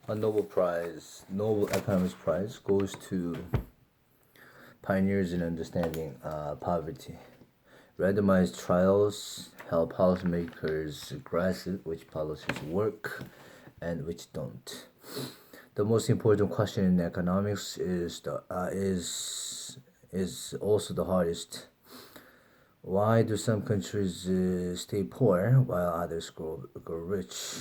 A Nobel Economics Prize, goes to pioneers in understanding poverty. Randomized trials help policymakers grasp which policies work and which don't. The most important question in economics is also the hardest. Why do some countries stay poor while others grow rich?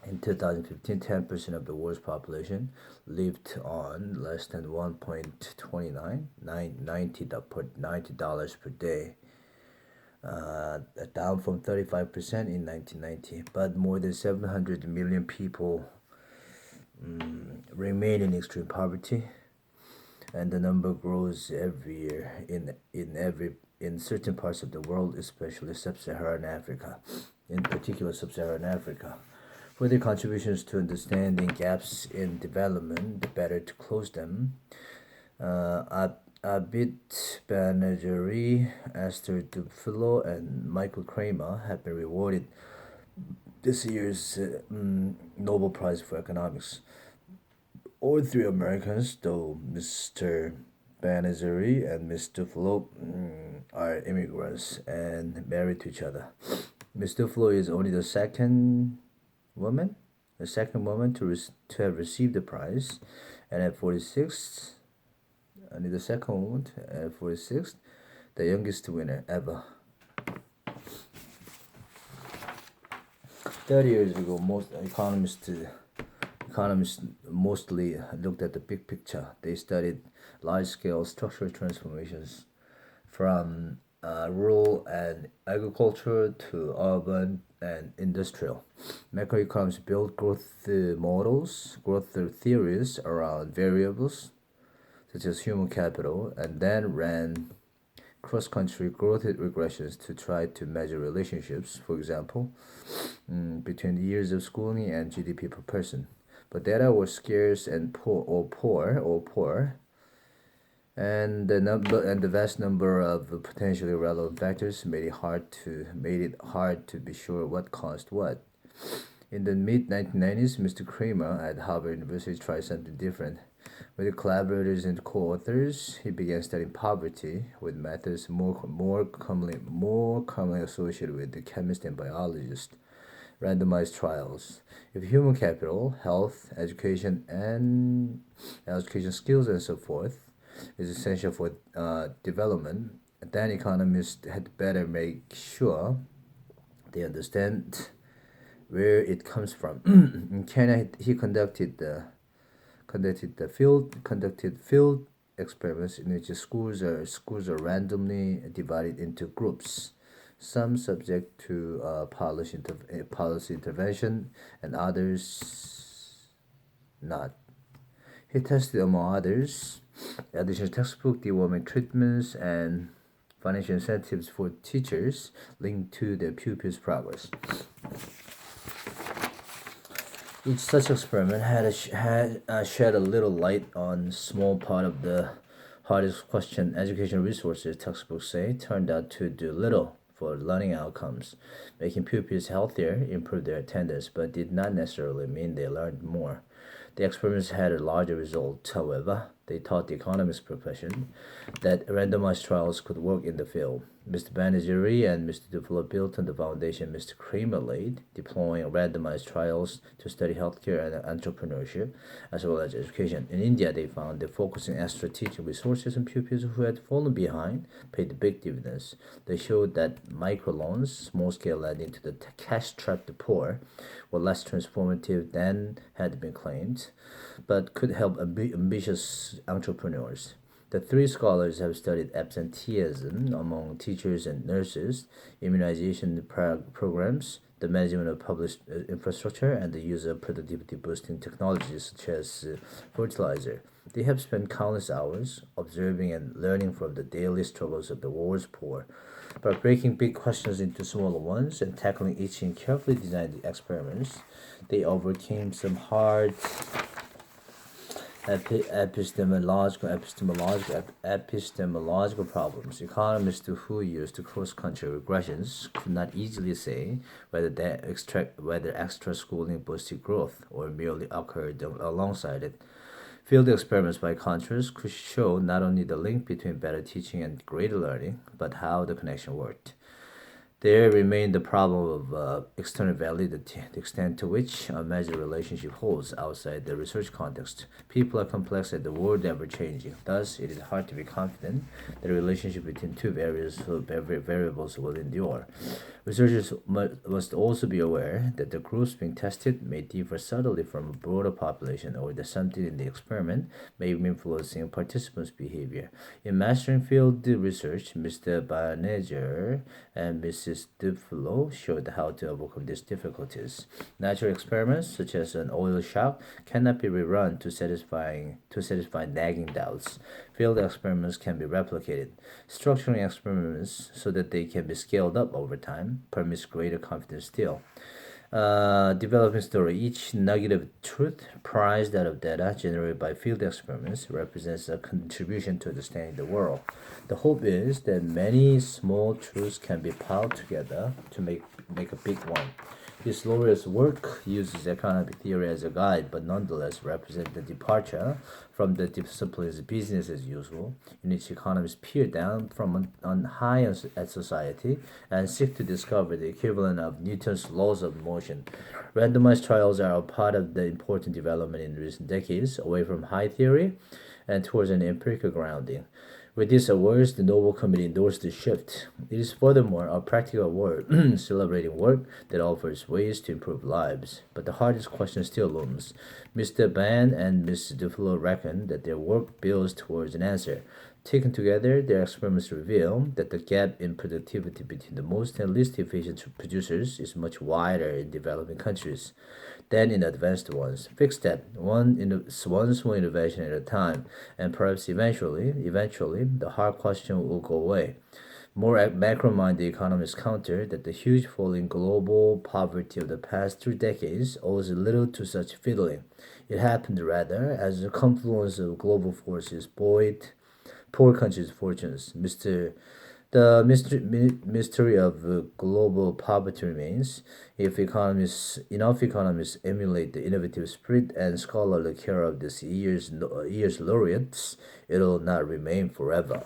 In 2015, 10% of the world's population lived on less than 1.29 $90 per day, down from 35% in 1990. But more than 700 million people remain in extreme poverty, and the number grows every year in certain parts of the world, especially sub-Saharan Africa, in particular sub-Saharan Africa. For their contributions to understanding gaps in development, the better to close them, Abid Banerjee, Esther Duflo, and Michael Kramer have been rewarded this year's Nobel Prize for Economics. All three Americans, though Mr. Banerjee and Ms. Duflo are immigrants and married to each other. Ms. Duflo is only the second woman to have received the prize, and at 46, only the second woman at 46, the youngest winner ever. 30 years ago, most economists mostly looked at the big picture. They studied large-scale structural transformations from rural and agriculture to urban and industrial. Macroeconomists built growth models, growth theories around variables such as human capital, and then ran cross-country growth regressions to try to measure relationships, for example, between the years of schooling and GDP per person. But data was scarce and poor, and the vast number of potentially relevant factors made it hard to be sure what caused what. In the mid 1990s, Mr. Kramer at Harvard University tried something different. With collaborators and co-authors, he began studying poverty with methods more commonly associated with the chemist and biologist. Randomized trials. If human capital, health, education skills, and so forth is essential for development, then economists had better make sure they understand where it comes from. In China, he conducted field experiments in which schools are randomly divided into groups, some subject to policy intervention and others not. He tested, among others, additional textbook, deworming treatments, and financial incentives for teachers linked to their pupils' progress. Each such experiment had shed a little light on a small part of the hardest question. Educational resources, textbooks say, turned out to do little for learning outcomes. Making pupils healthier improved their attendance, but did not necessarily mean they learned more. The experiments had a larger result, however. They taught the economics profession that randomized trials could work in the field. Mr. Banerjee and Mr. Duflo built on the foundation Mr. Kramer laid, deploying randomized trials to study healthcare and entrepreneurship, as well as education. In India, they found that focusing extra teaching resources on pupils who had fallen behind paid big dividends. They showed that microloans, small-scale lending to the cash-strapped poor, were less transformative than had been claimed, but could help ambitious entrepreneurs. The three scholars have studied absenteeism among teachers and nurses, immunization programs, the management of public infrastructure, and the use of productivity-boosting technologies such as fertilizer. They have spent countless hours observing and learning from the daily struggles of the world's poor. By breaking big questions into smaller ones and tackling each in carefully designed experiments, they overcame some hard Epistemological problems. Economists who used cross-country regressions could not easily say whether extra schooling boosted growth or merely occurred alongside it. Field experiments, by contrast, could show not only the link between better teaching and greater learning, but how the connection worked. There remained the problem of external validity, the extent to which a measured relationship holds outside the research context. People are complex and the world ever changing. Thus, it is hard to be confident that a relationship between two variables will endure. Researchers must also be aware that the groups being tested may differ subtly from a broader population, or that something in the experiment may be influencing participants' behavior. In mastering field research, Mr. Barneger and Mrs. Duflo showed how to overcome these difficulties. Natural experiments, such as an oil shock, cannot be rerun to satisfy nagging doubts. Field experiments can be replicated. Structuring experiments so that they can be scaled up over time permits greater confidence still. Developing story. Each nugget of truth prized out of data generated by field experiments represents a contribution to understanding the world. The hope is that many small truths can be piled together to make a big one. This lawyer's work uses economic theory as a guide, but nonetheless represents the departure from the disciplines business as usual, in which economists peer down from on high at society and seek to discover the equivalent of Newton's laws of motion. Randomized trials are a part of the important development in recent decades, away from high theory and towards an empirical grounding. With these awards, the Nobel Committee endorsed the shift. It is furthermore a practical award celebrating work that offers ways to improve lives. But the hardest question still looms. Mr. Ban and Ms. Duflo reckon that their work builds towards an answer. Taken together, their experiments reveal that the gap in productivity between the most and least efficient producers is much wider in developing countries than in advanced ones. Fix that one small innovation at a time, and perhaps eventually, the hard question will go away. More macro-minded economists counter that the huge fall in global poverty of the past 3 decades owes little to such fiddling. It happened rather as a confluence of global forces buoyed poor countries' fortunes. The mystery of global poverty remains. If enough economists emulate the innovative spirit and scholarly care of this year's laureates, it will not remain forever.